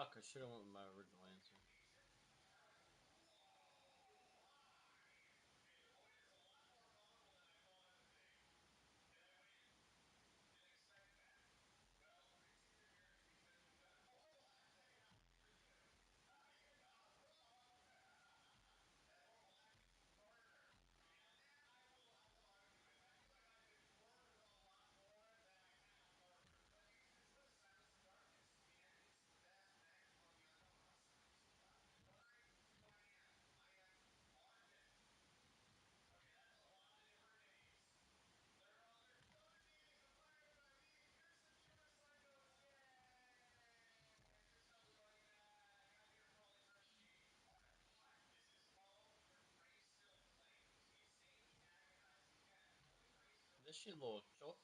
I should have went with my original answer. This shit little chota.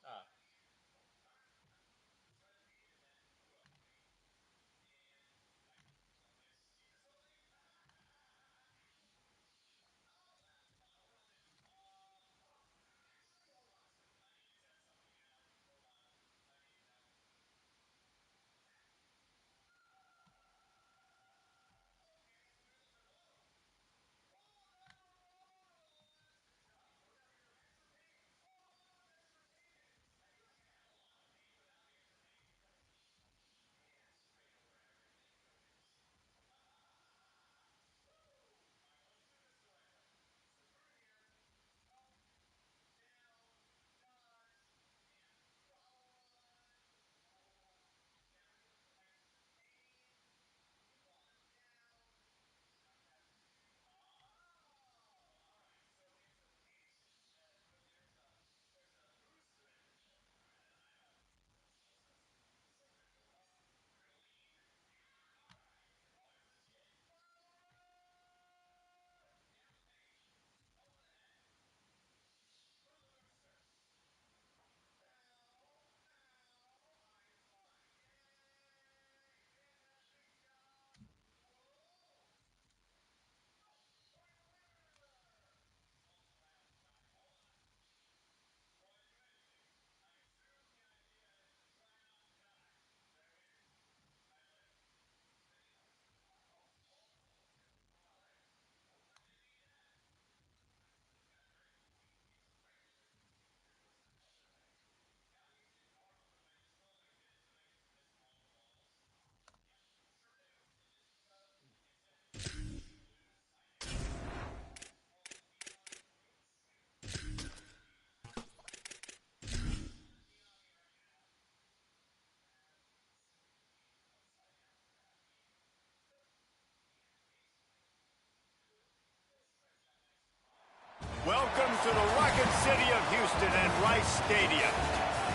Welcome to the Rocket City of Houston and Rice Stadium.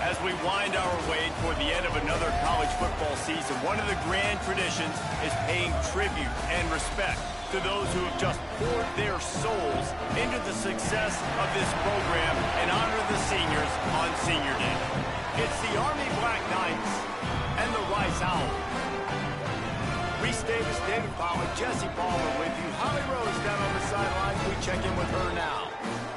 As we wind our way toward the end of another college football season, one of the grand traditions is paying tribute and respect to those who have just poured their souls into the success of this program and honor the seniors on Senior Day. It's the Army Black Knights and the Rice Owls. Reese Davis, David Powell, Jesse Palmer with you. Holly Rose down on the sidelines. We check in with her now.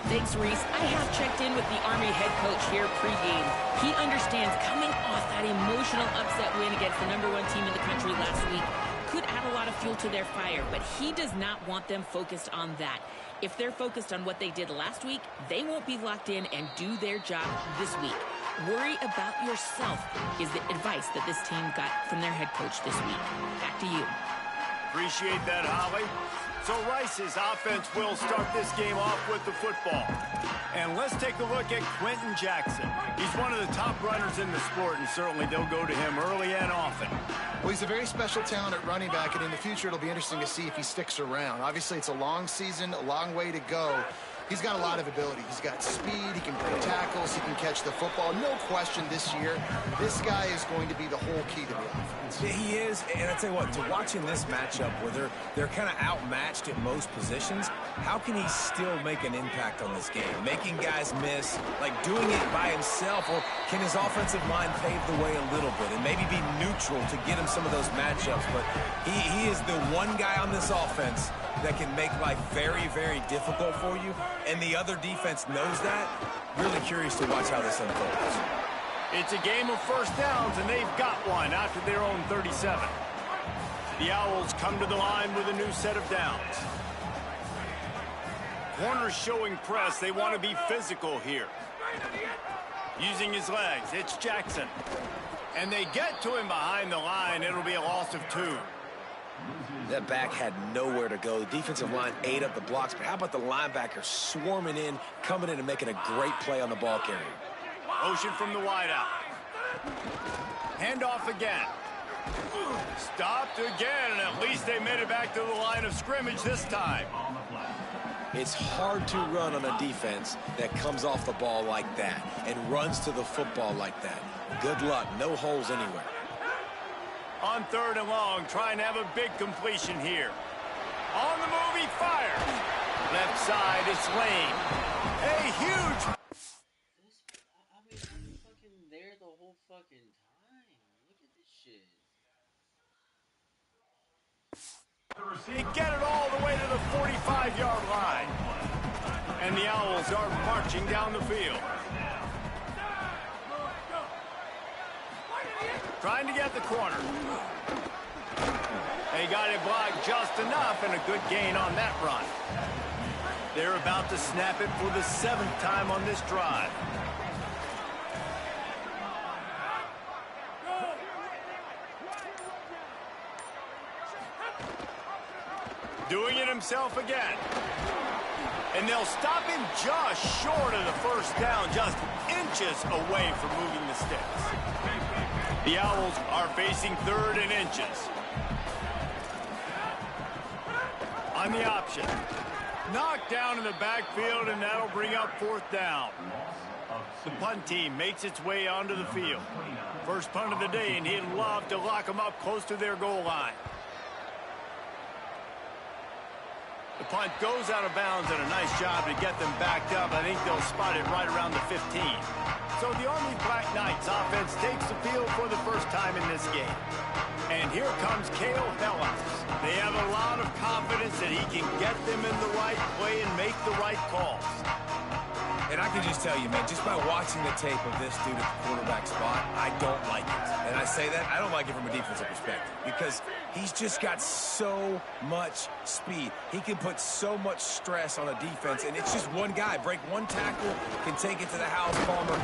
Thanks, Reese. I have checked in with the Army head coach here pregame. He understands coming off that emotional upset win against the #1 team in the country last week could add a lot of fuel to their fire, but he does not want them focused on that. If they're focused on what they did last week, they won't be locked in and do their job this week. Worry about yourself is the advice that this team got from their head coach this week. Back to you. Appreciate that, Holly. So Rice's offense will start this game off with the football. And let's take a look at Quentin Jackson. He's one of the top runners in the sport, and certainly they'll go to him early and often. Well, he's a very special talent at running back, and in the future it'll be interesting to see if he sticks around. Obviously, it's a long season, a long way to go. He's got a lot of ability. He's got speed, he can break tackles, he can catch the football. No question this year, this guy is going to be the whole key to the offense. Yeah, he is, and I tell you what, to watching this matchup where they're kind of outmatched at most positions, how can he still make an impact on this game? Making guys miss, like doing it by himself, or can his offensive line pave the way a little bit and maybe be neutral to get him some of those matchups? But he is the one guy on this offense that can make life very, very difficult for you, and the other defense knows that. Really curious to watch how this unfolds. It's a game of first downs, and they've got one after their own 37. The Owls come to the line with a new set of downs. Corners showing press. They want to be physical here. Using his legs, it's Jackson. And they get to him behind the line. It'll be a loss of 2. That back had nowhere to go. The defensive line ate up the blocks, but how about the linebacker swarming in, coming in and making a great play on the ball carrier? Motion from the wideout. Handoff again. Stopped again, and at least they made it back to the line of scrimmage this time. It's hard to run on a defense that comes off the ball like that and runs to the football like that. Good luck. No holes anywhere. On 3rd and long, trying to have a big completion here. On the move, he fires. Left side, it's Lane. A huge... I mean, I'm fucking there the whole fucking time. Look at this shit. They get it all the way to the 45-yard line. And the Owls are marching down the field. Trying to get the corner. They got it blocked just enough, and a good gain on that run. They're about to snap it for the 7th time on this drive. Doing it himself again. And they'll stop him just short of the first down, just inches away from moving the sticks. The Owls are facing 3rd and inches. On the option. Knocked down in the backfield, and that'll bring up 4th down. The punt team makes its way onto the field. First punt of the day, and he'd love to lock them up close to their goal line. The punt goes out of bounds, and a nice job to get them backed up. I think they'll spot it right around the 15. So the Army Black Knights offense takes the field for the first time in this game. And here comes Cale Hellas. They have a lot of confidence that he can get them in the right play and make the right calls. And I can just tell you, man, just by watching the tape of this dude at the quarterback spot, I don't like it. And I say that, I don't like it from a defensive perspective because he's just got so much speed. He can put so much stress on a defense, and it's just one guy. Break one tackle, can take it to the house, Palmer.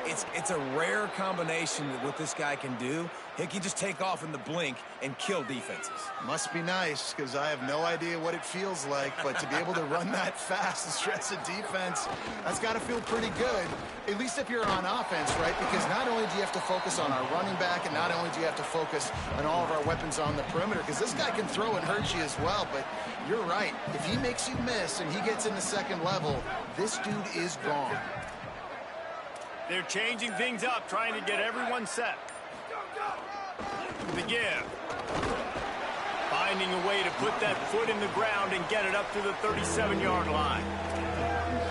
It's a rare combination that what this guy can do. He can just take off in the blink and kill defenses. Must be nice, because I have no idea what it feels like, but to be able to run that fast and stress a defense, that's got to feel pretty good, at least if you're on offense, right? Because not only do you have to focus on our running back, and not only do you have to focus on all of our weapons on the perimeter, because this guy can throw and hurt you as well, but you're right. If he makes you miss and he gets in the 2nd level, this dude is gone. They're changing things up, trying to get everyone set. The give. Finding a way to put that foot in the ground and get it up to the 37-yard line.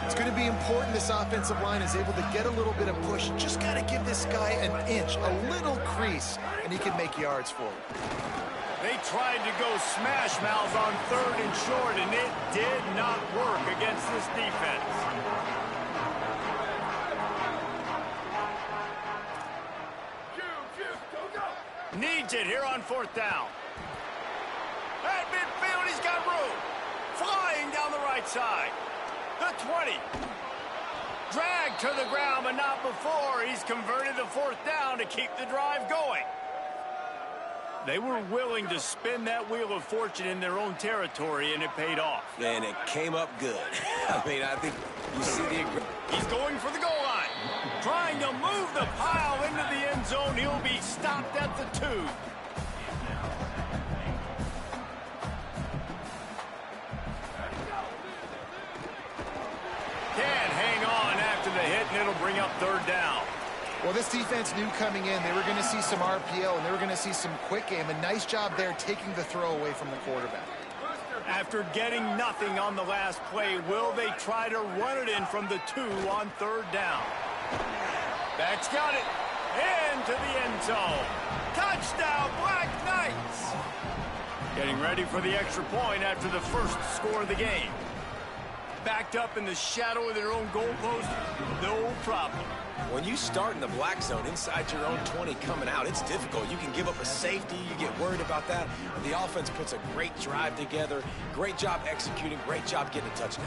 It's going to be important this offensive line is able to get a little bit of push. Just got to give this guy an inch, a little crease, and he can make yards for it. They tried to go smash mouth on 3rd and short, and it did not work against this defense. Needs it here on 4th down. At midfield, he's got room. Flying down the right side. The 20. Dragged to the ground, but not before. He's converted the 4th down to keep the drive going. They were willing to spin that wheel of fortune in their own territory, and it paid off. And it came up good. I mean, I think you see the... He's going for the goal line. Trying to move the pile into the end zone. He'll be stopped at the 2. Can't hang on after the hit, and it'll bring up 3rd down. Well, this defense knew coming in they were going to see some RPO and they were going to see some quick game. A nice job there taking the throw away from the quarterback. After getting nothing on the last play, will they try to run it in from the 2 on 3rd down? Back's got it. Into the end zone. Touchdown, Black Knights! Getting ready for the extra point after the first score of the game. Backed up in the shadow of their own goalpost, no problem. When you start in the black zone inside your own 20 coming out, it's difficult. You can give up a safety. You get worried about that. The offense puts a great drive together. Great job executing. Great job getting a touchdown.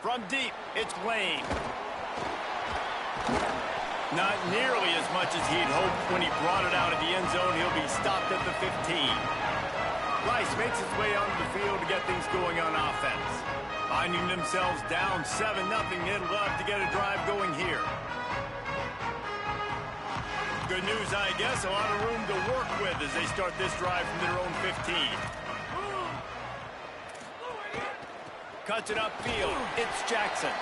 From deep, it's Lane. Not nearly as much as he'd hoped when he brought it out of the end zone. He'll be stopped at the 15. Rice makes his way onto the field to get things going on offense. Finding themselves down 7-0, they'd love to get a drive going here. Good news, I guess, a lot of room to work with as they start this drive from their own 15. Cuts it upfield. It's Jackson.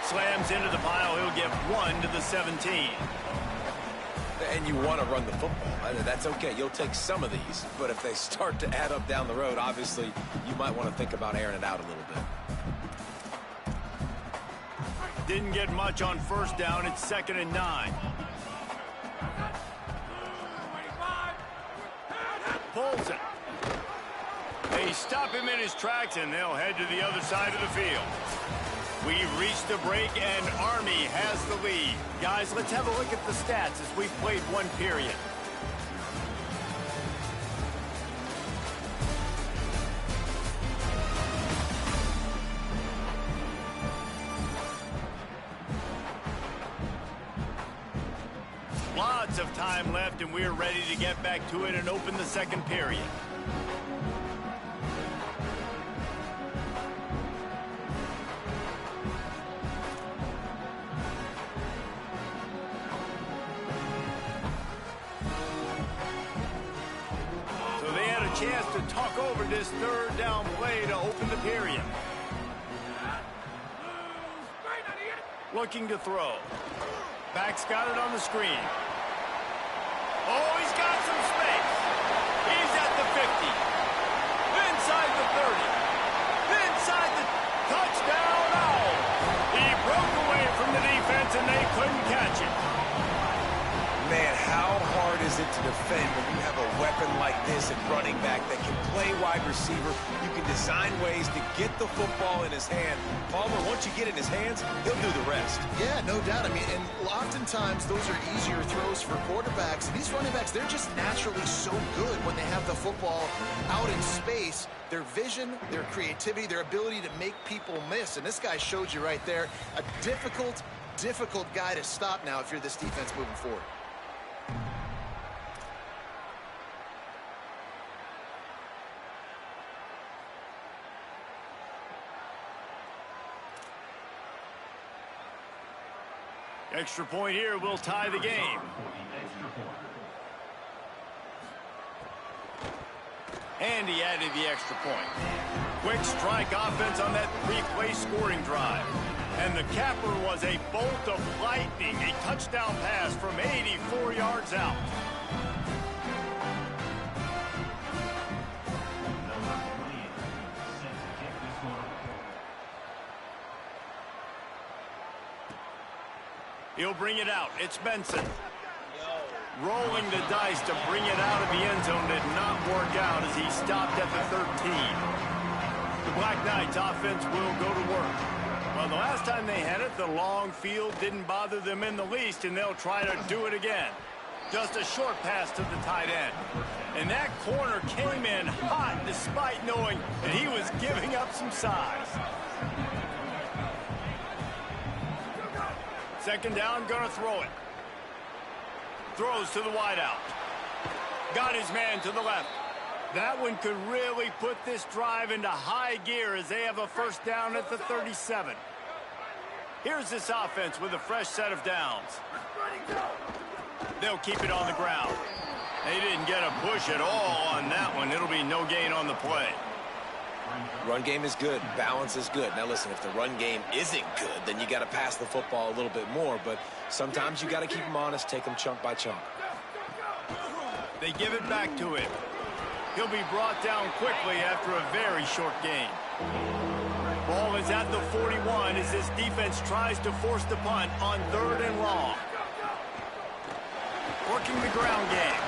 Slams into the pile. He'll get 1 to the 17. And you want to run the football. That's okay. You'll take some of these. But if they start to add up down the road, obviously, you might want to think about airing it out a little bit. Didn't get much on first down. It's 2nd and 9. Pulls it. They stop him in his tracks, and they'll head to the other side of the field. We've reached the break, and Army has the lead. Guys, let's have a look at the stats as we've played one period. Lots of time left, and we're ready to get back to it and open the second period. Chance to talk over this third down play to open the period. Looking to throw. Back's got it on the screen. Oh, he's got some space. He's at the 50. Inside the 30. Inside the touchdown. Oh! He broke away from the defense and they couldn't catch it. Man, how hard is it to defend when you have a weapon like this at running back that can play wide receiver? You can design ways to get the football in his hand. Palmer, once you get it in his hands, he'll do the rest. Yeah, no doubt. I mean, and oftentimes those are easier throws for quarterbacks. These running backs, they're just naturally so good when they have the football out in space. Their vision, their creativity, their ability to make people miss. And this guy showed you right there, a difficult guy to stop now if you're this defense moving forward. Extra point here will tie the game. And he added the extra point. Quick strike offense on that three-play scoring drive. And the capper was a bolt of lightning, a touchdown pass from 84 yards out. He'll bring it out. It's Benson. Rolling the dice to bring it out of the end zone did not work out as he stopped at the 13. The Black Knights offense will go to work. Well, the last time they had it, the long field didn't bother them in the least, and they'll try to do it again. Just a short pass to the tight end. And that corner came in hot despite knowing that he was giving up some size. Second down, gonna throw it. Throws to the wideout. Got his man to the left. That one could really put this drive into high gear as they have a first down at the 37. Here's this offense with a fresh set of downs. They'll keep it on the ground. They didn't get a push at all on that one. It'll be no gain on the play. Run game is good. Balance is good. Now, listen, if the run game isn't good, then you got to pass the football a little bit more. But sometimes you got to keep them honest, take them chunk by chunk. They give it back to him. He'll be brought down quickly after a very short gain. Ball is at the 41 as this defense tries to force the punt on 3rd and long. Working the ground game.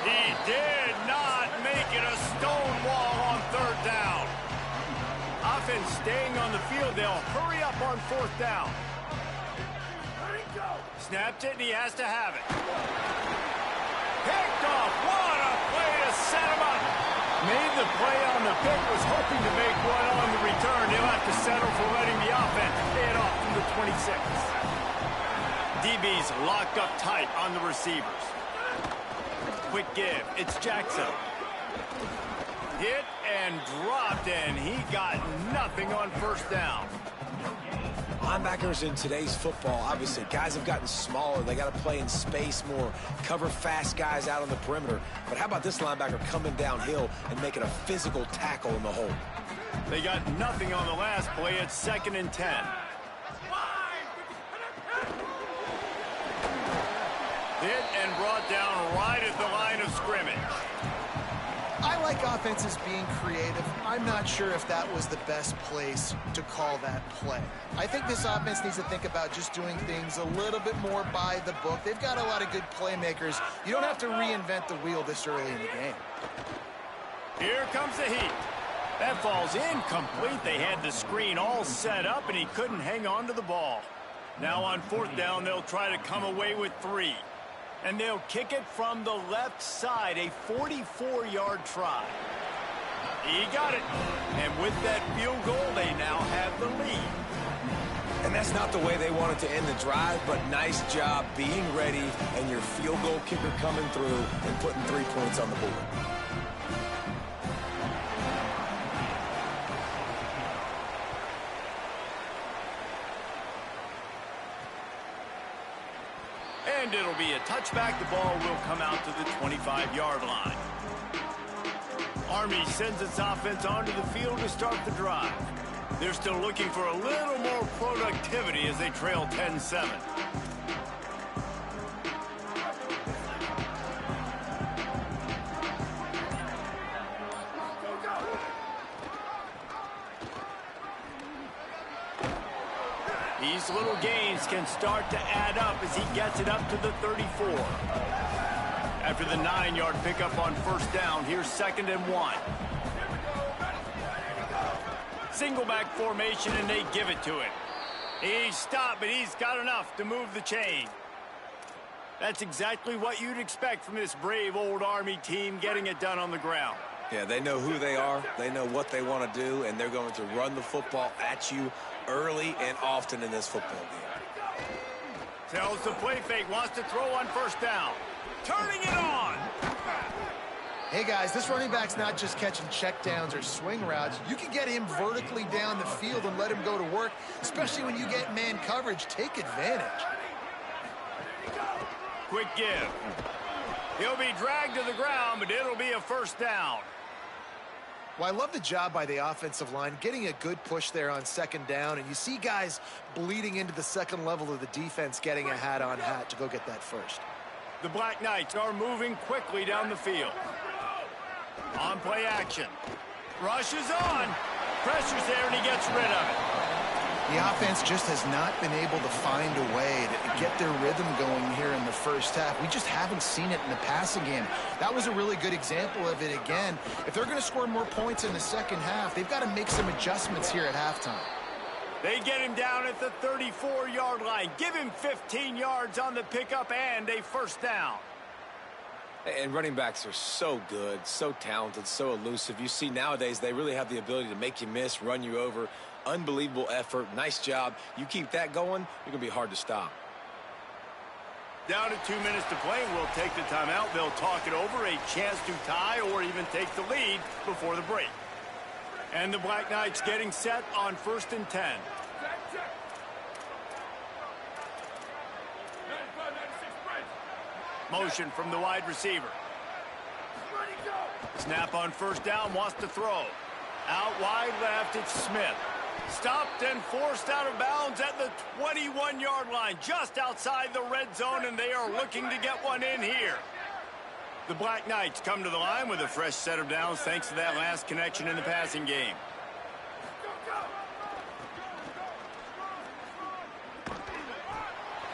He did not make it a stone wall on 3rd down. Offense staying on the field. They'll hurry up on 4th down. Snapped it, and he has to have it. Picked off. What a play to set him up. Made the play on the pick, was hoping to make one on the return. He'll have to settle for letting the offense pay it off from the 26. DB's locked up tight on the receivers. Quick give. It's Jackson. Hit and dropped, and he got nothing on 1st down. Linebackers in today's football, obviously, guys have gotten smaller. They got to play in space more, cover fast guys out on the perimeter. But how about this linebacker coming downhill and making a physical tackle in the hole? They got nothing on the last play. It's 2nd and 10. Hit and brought down right at the line of scrimmage. I like offenses being creative. I'm not sure if that was the best place to call that play. I think this offense needs to think about just doing things a little bit more by the book. They've got a lot of good playmakers. You don't have to reinvent the wheel this early in the game. Here comes the heat. That falls incomplete. They had the screen all set up, and he couldn't hang on to the ball. Now on 4th down, they'll try to come away with 3. And they'll kick it from the left side, a 44-yard try. He got it. And with that field goal, they now have the lead. And that's not the way they wanted to end the drive, but nice job being ready and your field goal kicker coming through and putting 3 points on the board. And it'll be a touchback. The ball will come out to the 25-yard line. Army sends its offense onto the field to start the drive. They're still looking for a little more productivity as they trail 10-7. These little gains can start to add up as he gets it up to the 34. After the 9-yard pickup on 1st down, here's 2nd and 1. Single back formation, and they give it to him. He's stopped, but he's got enough to move the chain. That's exactly what you'd expect from this brave old Army team, getting it done on the ground. Yeah, they know who they are, they know what they want to do, and they're going to run the football at you early and often in this football game. Tells the play fake, wants to throw on 1st down. Turning it on. Hey, guys, this running back's not just catching checkdowns or swing routes. You can get him vertically down the field and let him go to work, especially when you get man coverage. Take advantage. Quick give. He'll be dragged to the ground, but it'll be a 1st down. Well, I love the job by the offensive line, getting a good push there on 2nd down, and you see guys bleeding into the second level of the defense getting a hat-on-hat to go get that first. The Black Knights are moving quickly down the field. On play action. Rush is on. Pressure's there, and he gets rid of it. The offense just has not been able to find a way to get their rhythm going here in the first half. We just haven't seen it in the passing game. That was a really good example of it again. If they're going to score more points in the second half, they've got to make some adjustments here at halftime. They get him down at the 34-yard line. Give him 15 yards on the pickup and a 1st down. And running backs are so good, so talented, so elusive. You see nowadays they really have the ability to make you miss, run you over. Unbelievable effort. Nice job. You keep that going, you're going to be hard to stop. Down to 2 minutes to play. We'll take the timeout. They'll talk it over. A chance to tie or even take the lead before the break. And the Black Knights getting set on 1st and 10. Motion from the wide receiver. Snap on 1st down, wants to throw. Out wide left, it's Smith. Stopped and forced out of bounds at the 21-yard line, just outside the red zone, and they are looking to get one in here. The Black Knights come to the line with a fresh set of downs thanks to that last connection in the passing game.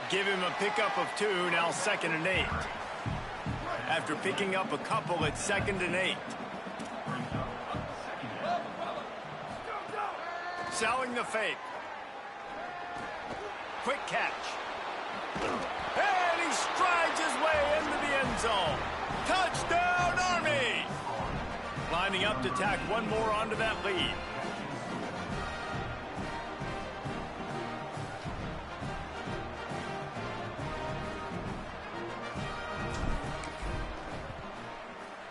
Give him a pickup of 2, now 2nd and 8. After picking up a couple, it's 2nd and 8. Selling the fake. Quick catch. And he strides his way into the end zone. Touchdown, Army! Lining up to tack one more onto that lead.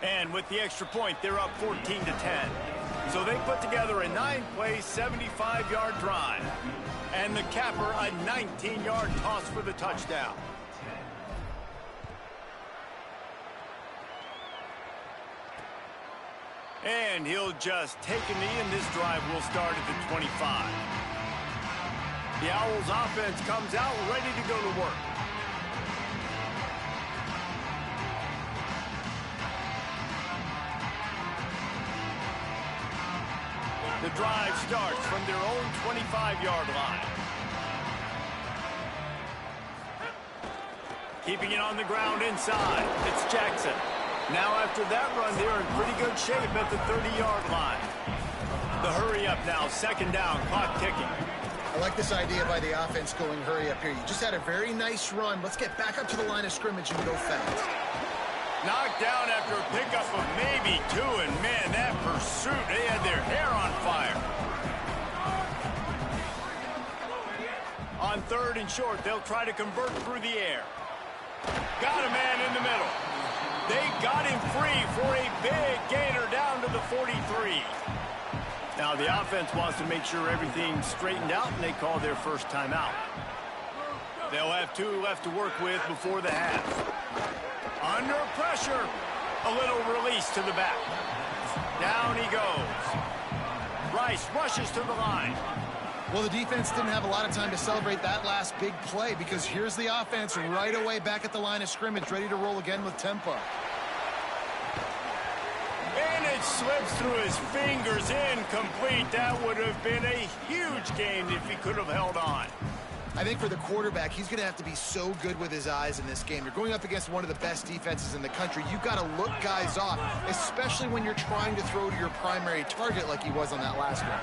And with the extra point, they're up 14-10. So they put together a 9-play, 75-yard drive. And the capper, a 19-yard toss for the touchdown. And he'll just take a knee, and this drive will start at the 25. The Owls offense comes out ready to go to work. The drive starts from their own 25-yard line. Keeping it on the ground inside. It's Jackson. Now after that run, they're in pretty good shape at the 30-yard line. The hurry up now, 2nd down, clock ticking. I like this idea by the offense going hurry up here. You just had a very nice run. Let's get back up to the line of scrimmage and go fast. Knocked down after a pickup of maybe 2, and man, that pursuit, they had their hair on fire. On 3rd and short, they'll try to convert through the air. Got a man in the middle. They got him free for a big gainer down to the 43. Now the offense wants to make sure everything's straightened out, and they call their first timeout. They'll have 2 left to work with before the half. Under pressure, a little release to the back. Down he goes. Rice rushes to the line. Well, the defense didn't have a lot of time to celebrate that last big play because here's the offense right away back at the line of scrimmage, ready to roll again with tempo. And it slips through his fingers, incomplete. That would have been a huge gain if he could have held on. I think for the quarterback, he's going to have to be so good with his eyes in this game. You're going up against one of the best defenses in the country. You've got to look guys off, especially when you're trying to throw to your primary target like he was on that last one.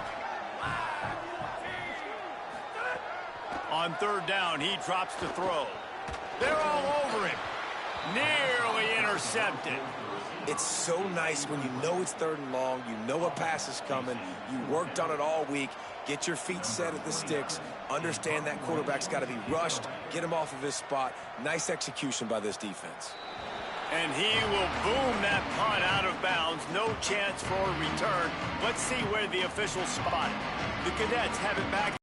On 3rd down, he drops to throw. They're all over him. Nearly intercepted. It's so nice when you know it's 3rd and long, you know a pass is coming, you worked on it all week, get your feet set at the sticks, understand that quarterback's got to be rushed, get him off of his spot. Nice execution by this defense. And he will boom that punt out of bounds. No chance for a return. Let's see where the officials spot it. The Cadets have it back.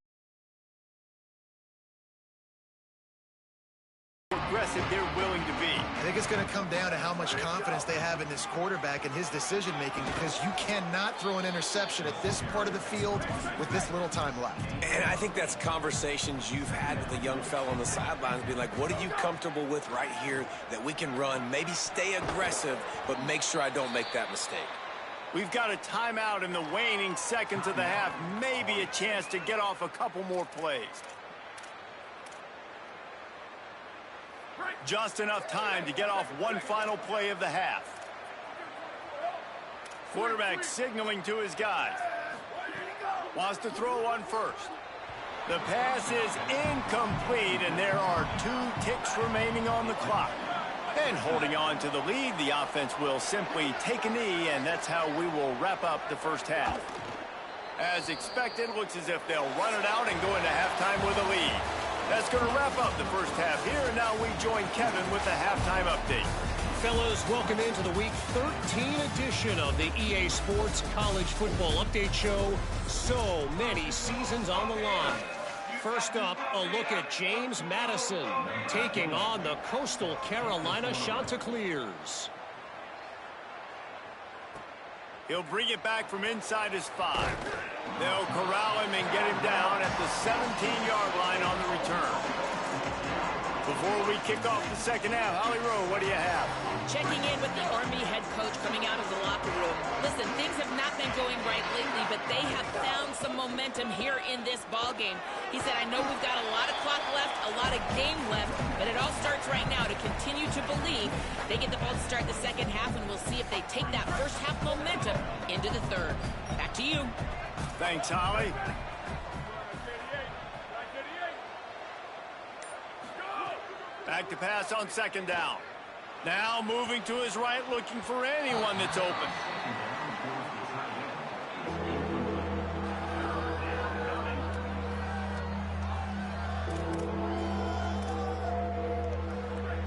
Aggressive they're willing to be. I think it's going to come down to how much confidence they have in this quarterback and his decision-making, because you cannot throw an interception at this part of the field with this little time left. And I think that's conversations you've had with the young fellow on the sidelines, being like, what are you comfortable with right here that we can run? Maybe stay aggressive, but make sure I don't make that mistake. We've got a timeout in the waning seconds of the half. Maybe a chance to get off a couple more plays. Just enough time to get off one final play of the half. Quarterback signaling to his guys. Wants to throw on 1st. The pass is incomplete, and there are 2 ticks remaining on the clock. And holding on to the lead, the offense will simply take a knee, and that's how we will wrap up the first half. As expected, looks as if they'll run it out and go into halftime with a lead. That's going to wrap up the first half here, and now we join Kevin with the halftime update. Fellas, welcome into the Week 13 edition of the EA Sports College Football Update Show. So many seasons on the line. First up, a look at James Madison taking on the Coastal Carolina Chanticleers. He'll bring it back from inside his 5. They'll corral him and get him down at the 17-yard line on the return. before we kick off the second half. Holly Rowe, what do you have? Checking in with the Army head coach coming out of the locker room. Listen, things have not been going right lately, but they have found some momentum here in this ball game. He said, I know we've got a lot of clock left, a lot of game left, but it all starts right now to continue to believe they get the ball to start the second half, and we'll see if they take that first half momentum into the third. Back to you. Thanks, Holly. Back to pass on second down. Now moving to his right, looking for anyone that's open.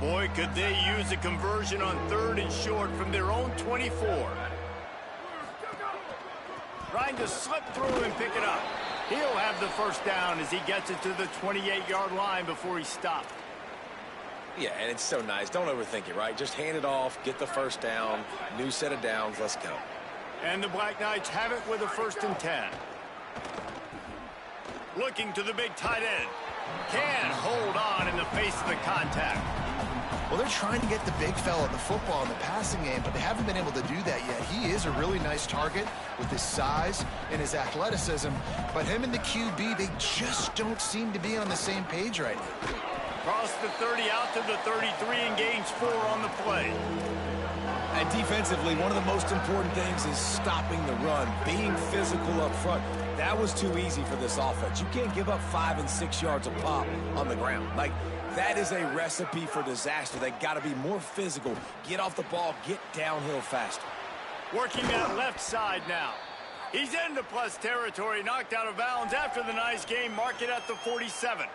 Boy, could they use a conversion on 3rd and short from their own 24. Trying to slip through and pick it up. He'll have the first down as he gets it to the 28-yard line before he stopped. Yeah, and it's so nice. Don't overthink it, right? Just hand it off, get the first down, new set of downs, let's go. And the Black Knights have it with a 1st and 10. Looking to the big tight end. Can hold on in the face of the contact. Well, they're trying to get the big fella the football in the passing game, but they haven't been able to do that yet. He is a really nice target with his size and his athleticism, but him and the QB, they just don't seem to be on the same page right now. Across the 30 out to the 33 and gains 4 on the play. And defensively, one of the most important things is stopping the run, being physical up front. That was too easy for this offense. You can't give up 5 and 6 yards a pop on the ground. Like, that is a recipe for disaster. They got to be more physical, get off the ball, get downhill faster. Working that left side now. He's into plus territory, knocked out of bounds after the nice game. Mark it at the 47.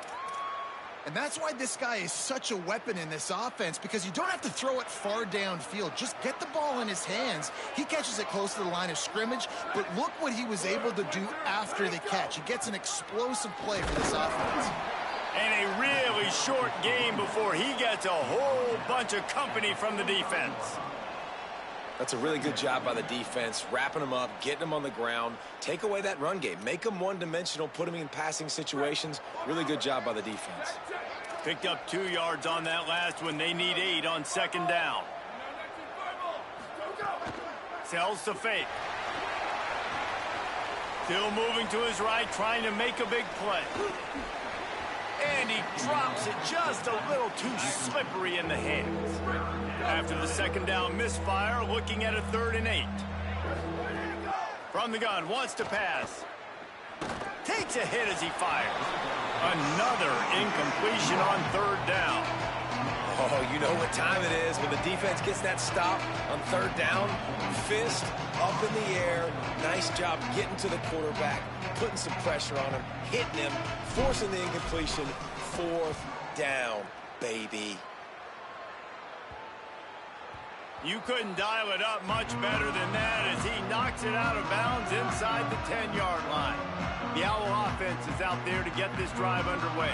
And that's why this guy is such a weapon in this offense, because you don't have to throw it far downfield. Just get the ball in his hands. He catches it close to the line of scrimmage, but look what he was able to do after the catch. He gets an explosive play for this offense. And a really short game before he gets a whole bunch of company from the defense. That's a really good job by the defense, wrapping them up, getting them on the ground, take away that run game, make them one-dimensional, put them in passing situations. Really good job by the defense. Picked up 2 yards on that last one. They need 8 on second down. Sells to fake. Still moving to his right, trying to make a big play. And he drops it just a little too slippery in the hands. After the second down misfire, looking at a 3rd and 8. From the gun, wants to pass. Takes a hit as he fires. Another incompletion on 3rd down. Oh, you know what time it is when the defense gets that stop on 3rd down. Fist up in the air. Nice job getting to the quarterback, putting some pressure on him, hitting him, forcing the incompletion. 4th down, baby. You couldn't dial it up much better than that as he knocks it out of bounds inside the 10-yard line. The Owl offense is out there to get this drive underway.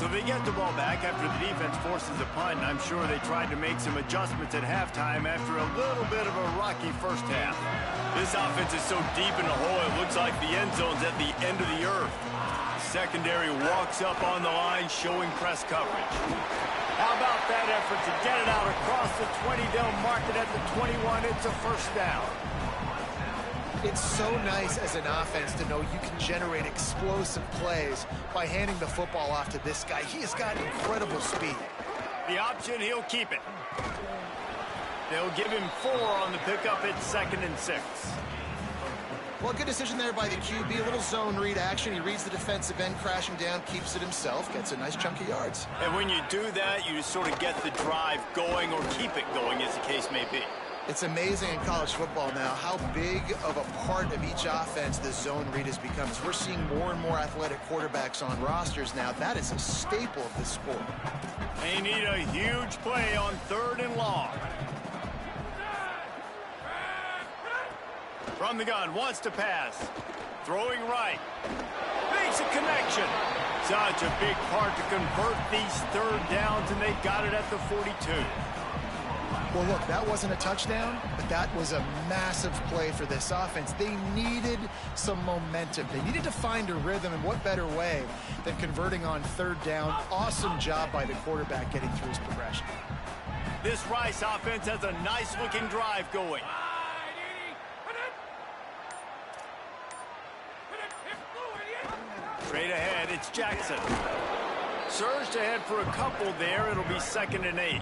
So they get the ball back after the defense forces a punt, and I'm sure they tried to make some adjustments at halftime after a little bit of a rocky first half. This offense is so deep in the hole, it looks like the end zone's at the end of the earth. Secondary walks up on the line, showing press coverage. How about that effort to get it out across the 20? They'll mark it at the 21. It's a first down. It's so nice as an offense to know you can generate explosive plays by handing the football off to this guy. He has got incredible speed. The option, he'll keep it. They'll give him 4 on the pickup at 2nd and 6. Well, good decision there by the QB. A little zone read action. He reads the defensive end crashing down, keeps it himself, gets a nice chunk of yards. And when you do that, you sort of get the drive going or keep it going, as the case may be. It's amazing in college football now how big of a part of each offense the zone read has become. As we're seeing more and more athletic quarterbacks on rosters now, that is a staple of the sport. They need a huge play on 3rd and long. From the gun, wants to pass. Throwing right. Makes a connection. Such a big part to convert these 3rd downs, and they got it at the 42. Well, look, that wasn't a touchdown, but that was a massive play for this offense. They needed some momentum. They needed to find a rhythm, and what better way than converting on third down. Awesome job by the quarterback getting through his progression. This Rice offense has a nice-looking drive going. Straight ahead, it's Jackson. Surged ahead for a couple there. It'll be 2nd and 8.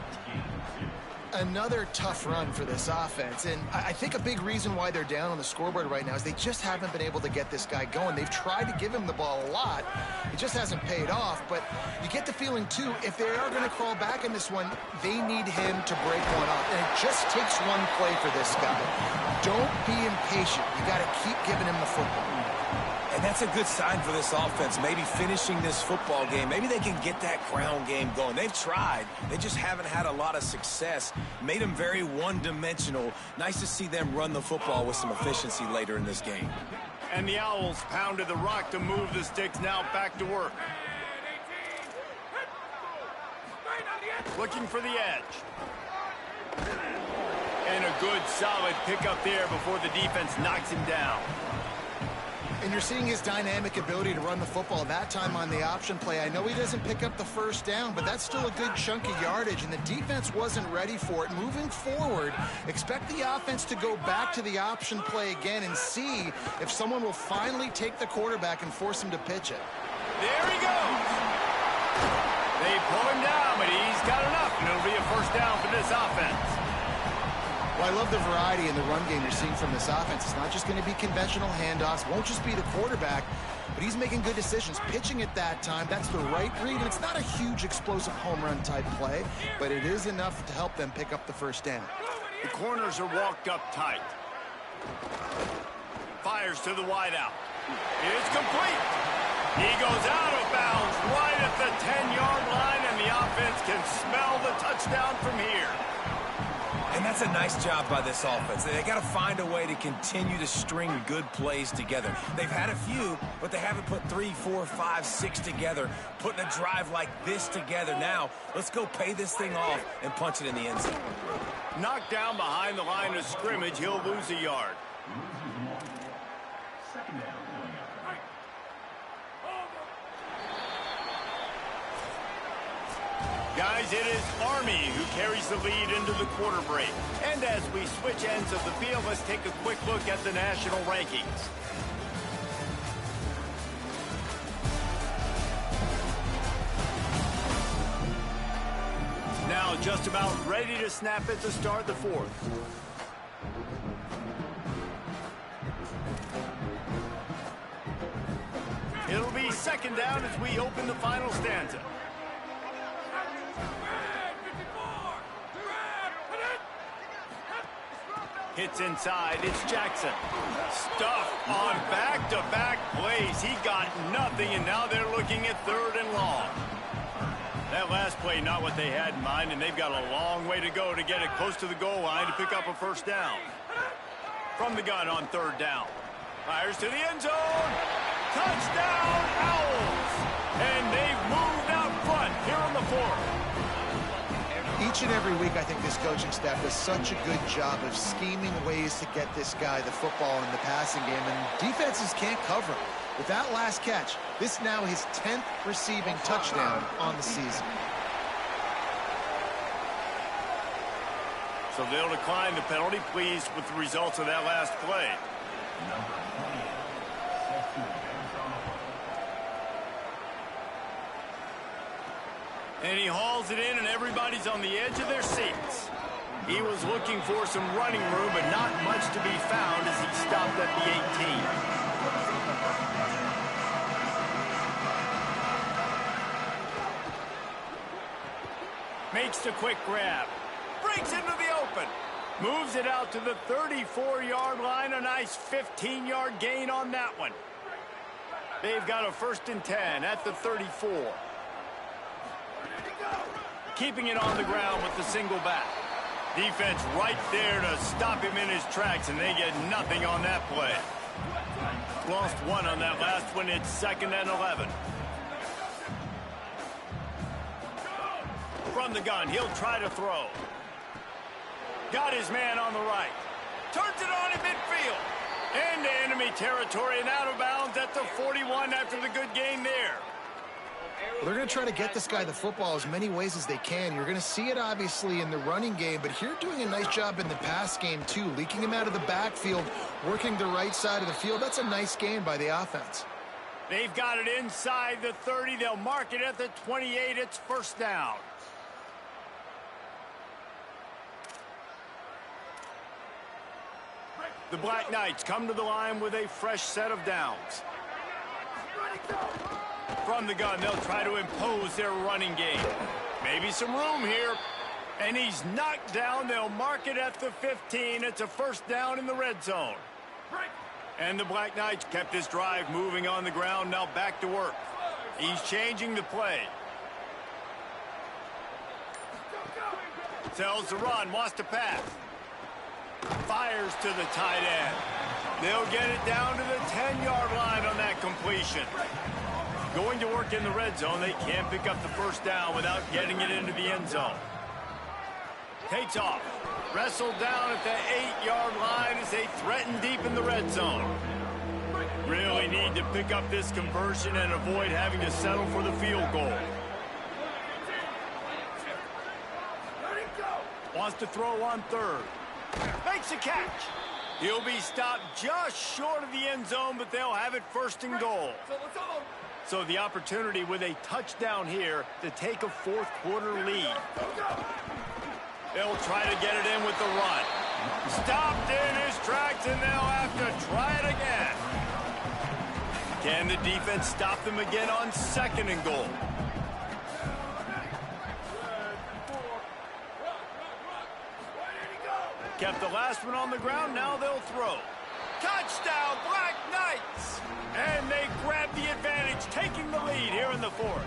Another tough run for this offense, and I think a big reason why they're down on the scoreboard right now is they just haven't been able to get this guy going. They've tried to give him the ball a lot. It just hasn't paid off, but you get the feeling, too, if they are going to crawl back in this one, they need him to break one off, and it just takes one play for this guy. Don't be impatient. You got to keep giving him the football. And that's a good sign for this offense, maybe finishing this football game. Maybe they can get that ground game going. They've tried. They just haven't had a lot of success. Made them very one-dimensional. Nice to see them run the football with some efficiency later in this game. And the Owls pounded the rock to move the sticks, now back to work. Looking for the edge. And a good, solid pickup there before the defense knocks him down. And you're seeing his dynamic ability to run the football, that time on the option play. I know he doesn't pick up the first down, but that's still a good chunk of yardage, and the defense wasn't ready for it. Moving forward, expect the offense to go back to the option play again and see if someone will finally take the quarterback and force him to pitch it. There he goes. They pull him down, but he's got enough, and it'll be a first down for this offense. Well, I love the variety in the run game you're seeing from this offense. It's not just going to be conventional handoffs. Won't just be the quarterback, but he's making good decisions. Pitching at that time, that's the right read, and it's not a huge explosive home run type play, but it is enough to help them pick up the first down. The corners are walked up tight. Fires to the wideout. It's complete. He goes out of bounds right at the 10-yard line, and the offense can smell the touchdown from here. And that's a nice job by this offense. They got to find a way to continue to string good plays together. They've had a few, but they haven't put 3, 4, 5, 6 together, putting a drive like this together. Now, let's go pay this thing off and punch it in the end zone. Knocked down behind the line of scrimmage, he'll lose a yard. Guys, it is Army who carries the lead into the quarter break. And as we switch ends of the field, let's take a quick look at the national rankings. Now just about ready to snap it to start the fourth. It'll be 2nd down as we open the final stanza. Hits inside, it's Jackson. Stuffed on back-to-back plays. He got nothing, and now they're looking at 3rd and long. That last play, not what they had in mind, and they've got a long way to go to get it close to the goal line to pick up a first down. From the gun on 3rd down. Fires to the end zone. Touchdown, Owls! And they've moved out front here on the 4th. Each and every week, I think this coaching staff does such a good job of scheming ways to get this guy the football in the passing game, and defenses can't cover him. With that last catch, this now his 10th receiving touchdown on the season. So they'll decline the penalty, pleased with the results of that last play. And he hauls it in, and everybody's on the edge of their seats. He was looking for some running room, but not much to be found as he stopped at the 18. Makes the quick grab. Breaks into the open. Moves it out to the 34-yard line. A nice 15-yard gain on that one. They've got a 1st and 10 at the 34. Keeping it on the ground with the single back. Defense right there to stop him in his tracks, and they get nothing on that play. Lost one on that last one. It's 2nd and 11. From the gun, he'll try to throw. got his man on the right. Turns it on in midfield. Into enemy territory and out of bounds at the 41 after the good gain there. Well, they're going to try to get this guy the football as many ways as they can. You're going to see it, obviously, in the running game, but here doing a nice job in the pass game, too. Leaking him out of the backfield, working the right side of the field. That's a nice gain by the offense. They've got it inside the 30. They'll mark it at the 28. It's first down. The Black Knights come to the line with a fresh set of downs. From the gun, they'll try to impose their running game. Maybe some room here. And he's knocked down. They'll mark it at the 15. It's a first down in the red zone. And the Black Knights kept this drive moving on the ground. Now back to work. He's changing the play. Tells the run, wants to pass. Fires to the tight end. They'll get it down to the 10-yard line on that completion. Going to work in the red zone. They can't pick up the first down without getting it into the end zone. Takes off. Wrestled down at the 8-yard line as they threaten deep in the red zone. Really need to pick up this conversion and avoid having to settle for the field goal. Wants to throw on third. Makes a catch. He'll be stopped just short of the end zone, but they'll have it first and goal. So the opportunity with a touchdown here to take a fourth quarter lead. They'll try to get it in with the run. Stopped in his tracks, and they'll have to try it again. Can the defense stop them again on second and goal? Kept the last one on the ground, now they'll throw. Touchdown, Black Knights! And they grab the advantage, taking the lead here in the fourth.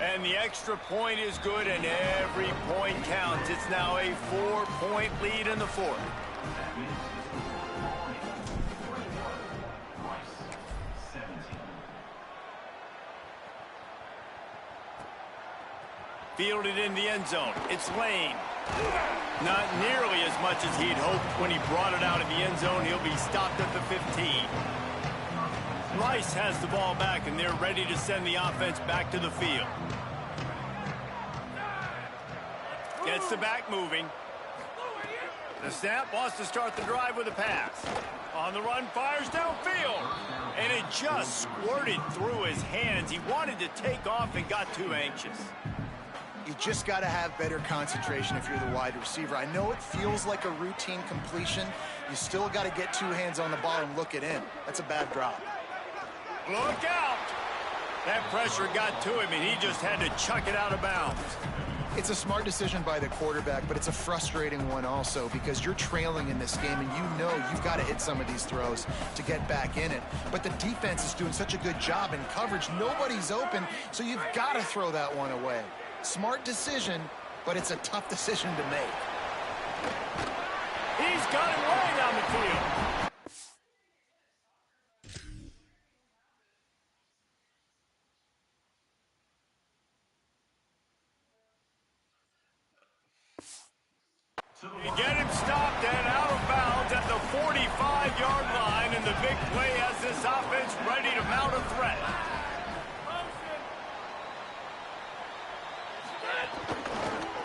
And the extra point is good, and every point counts. It's now a 4-point lead in the fourth. Fielded in the end zone. It's Lane. Not nearly as much as he'd hoped when he brought it out of the end zone. He'll be stopped at the 15. Rice has the ball back, and they're ready to send the offense back to the field. Gets the back moving. The snap, wants to start the drive with a pass. On the run, fires downfield. And it just squirted through his hands. He wanted to take off and got too anxious. You just got to have better concentration if you're the wide receiver. I know it feels like a routine completion. You still got to get two hands on the ball and look it in. That's a bad drop. Look out! That pressure got to him, and he just had to chuck it out of bounds. It's a smart decision by the quarterback, but it's a frustrating one also because you're trailing in this game, and you know you've got to hit some of these throws to get back in it. But the defense is doing such a good job in coverage. Nobody's open, so you've got to throw that one away. Smart decision, but it's a tough decision to make. He's got it way down the field. You get him stopped and out of bounds at the 45-yard line, and the big play has this offense ready to mount a threat.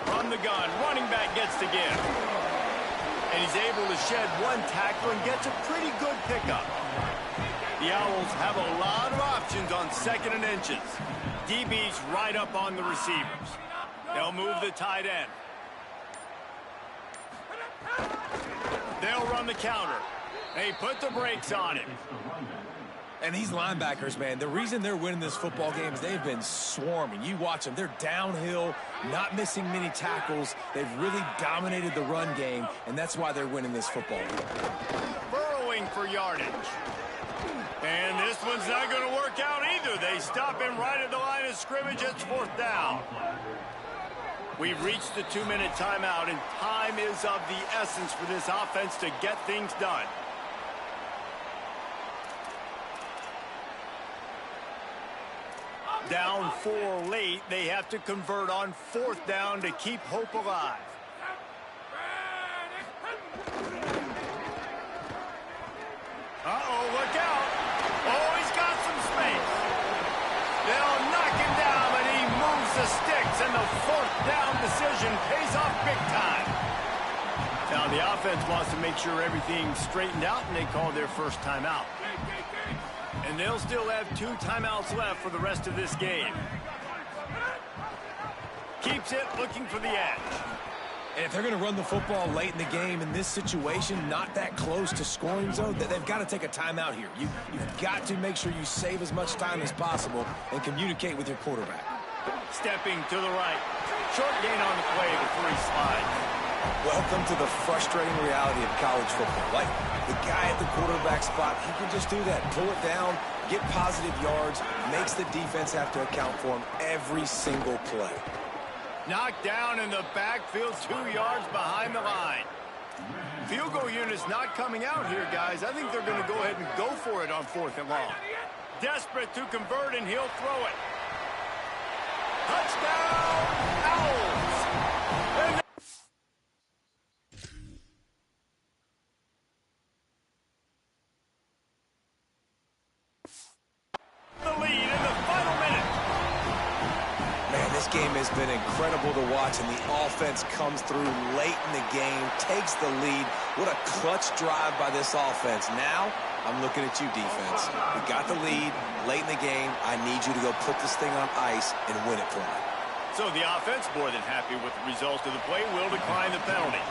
From the gun, running back gets to give. And he's able to shed one tackle and gets a pretty good pickup. The Owls have a lot of options on second and inches. DB's right up on the receivers. They'll move the tight end. They'll run the counter. They put the brakes on him. And these linebackers, man, the reason they're winning this football game is they've been swarming. You watch them. They're downhill, not missing many tackles. They've really dominated the run game, and that's why they're winning this football game. Burrowing for yardage. And this one's not going to work out either. They stop him right at the line of scrimmage. It's fourth down. We've reached the 2-minute timeout, and time is of the essence for this offense to get things done. Down 4 late, they have to convert on 4th down to keep hope alive. Uh-oh, look out. Oh, he's got some space. They'll knock him down, and he moves the sticks, and the 4th down decision pays off big time. Now, the offense wants to make sure everything's straightened out, and they call their first timeout. And they'll still have 2 timeouts left for the rest of this game. Keeps it, looking for the edge. And if they're going to run the football late in the game in this situation, not that close to scoring zone, they've got to take a timeout here. You've got to make sure you save as much time as possible and communicate with your quarterback. Stepping to the right. Short gain on the play before he slides. Welcome to the frustrating reality of college football. Like, the guy at the quarterback spot, he can just do that. Pull it down, get positive yards, makes the defense have to account for him every single play. Knocked down in the backfield, 2 yards behind the line. Field goal unit's not coming out here, guys. I think they're going to go ahead and go for it on 4th and long. Desperate to convert, and he'll throw it. Touchdown, Owls! And the lead in the final minute. Man, this game has been incredible to watch, and the offense comes through late in the game, takes the lead. What a clutch drive by this offense. Now, I'm looking at you, defense. We got the lead late in the game. I need you to go put this thing on ice and win it for me. So the offense, more than happy with the results of the play, will decline the penalty.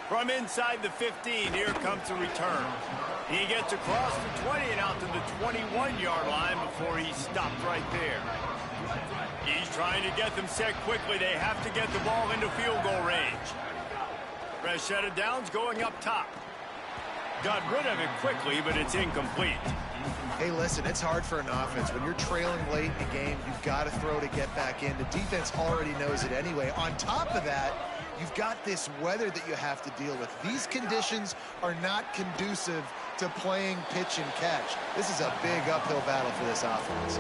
From inside the 15, here comes the return. He gets across the 20 and out to the 21-yard line before he's stopped right there. He's trying to get them set quickly. They have to get the ball into field goal range. Fresh set of downs going up top. Got rid of it quickly, but it's incomplete. Hey, listen, it's hard for an offense. When you're trailing late in the game, you've got to throw to get back in. The defense already knows it anyway. On top of that, you've got this weather that you have to deal with. These conditions are not conducive to playing pitch and catch. This is a big uphill battle for this offense.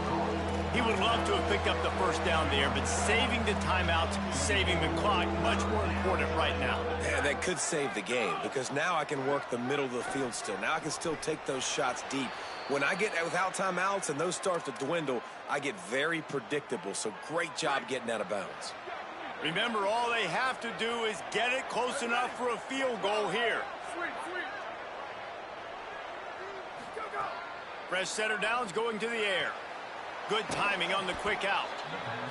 He would love to have picked up the first down there, but saving the timeouts, saving the clock, much more important right now. Yeah, that could save the game, because now I can work the middle of the field still. Now I can still take those shots deep. When I get without timeouts and those start to dwindle, I get very predictable. So great job getting out of bounds. Remember, all they have to do is get it close enough for a field goal here. Fresh set of downs going to the air. Good timing on the quick out.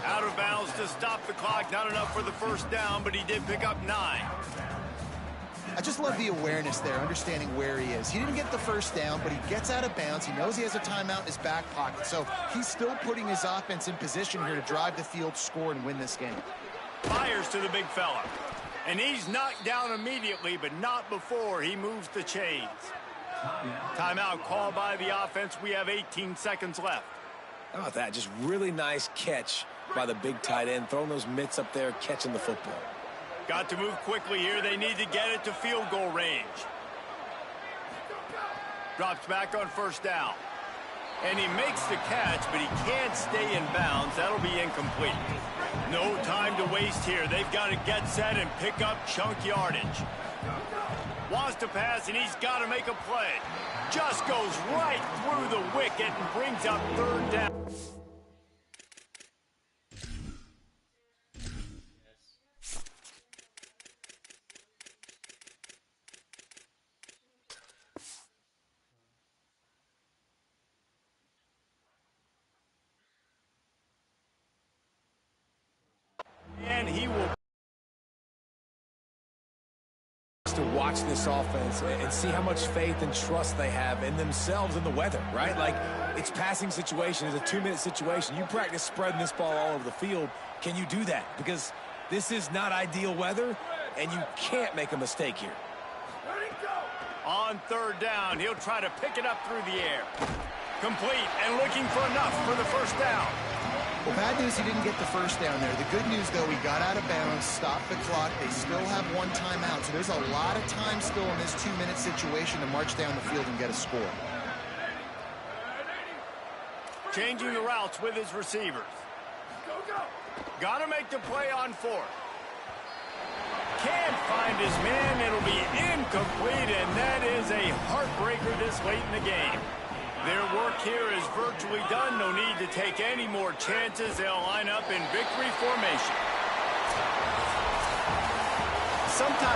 Out of bounds to stop the clock. Not enough for the first down, but he did pick up 9. I just love the awareness there, understanding where he is. He didn't get the first down, but he gets out of bounds. He knows he has a timeout in his back pocket. So he's still putting his offense in position here to drive the field, score, and win this game. Fires to the big fella. And he's knocked down immediately, but not before he moves the chains. Timeout called by the offense. We have 18 seconds left. How about that? Just really nice catch by the big tight end, throwing those mitts up there, catching the football. Got to move quickly here. They need to get it to field goal range. Drops back on first down. And he makes the catch, but he can't stay in bounds. That'll be incomplete. No time to waste here. They've got to get set and pick up chunk yardage. Wants to pass, and he's got to make a play. Just goes right through the wicket and brings up 3rd down. And he will to watch this offense and see how much faith and trust they have in themselves and the weather, right? Like, it's passing situation, it's a 2-minute situation. You practice spreading this ball all over the field. Can you do that? Because this is not ideal weather, and you can't make a mistake here. On 3rd down, he'll try to pick it up through the air. Complete and looking for enough for the first down. Well, bad news, he didn't get the first down there. The good news, though, he got out of bounds, stopped the clock. They still have one timeout, so there's a lot of time still in this 2-minute situation to march down the field and get a score. Changing the routes with his receivers. Got to make the play on 4th. Can't find his man. It'll be incomplete, and that is a heartbreaker this late in the game. Their work here is virtually done. No need to take any more chances. They'll line up in victory formation. Sometimes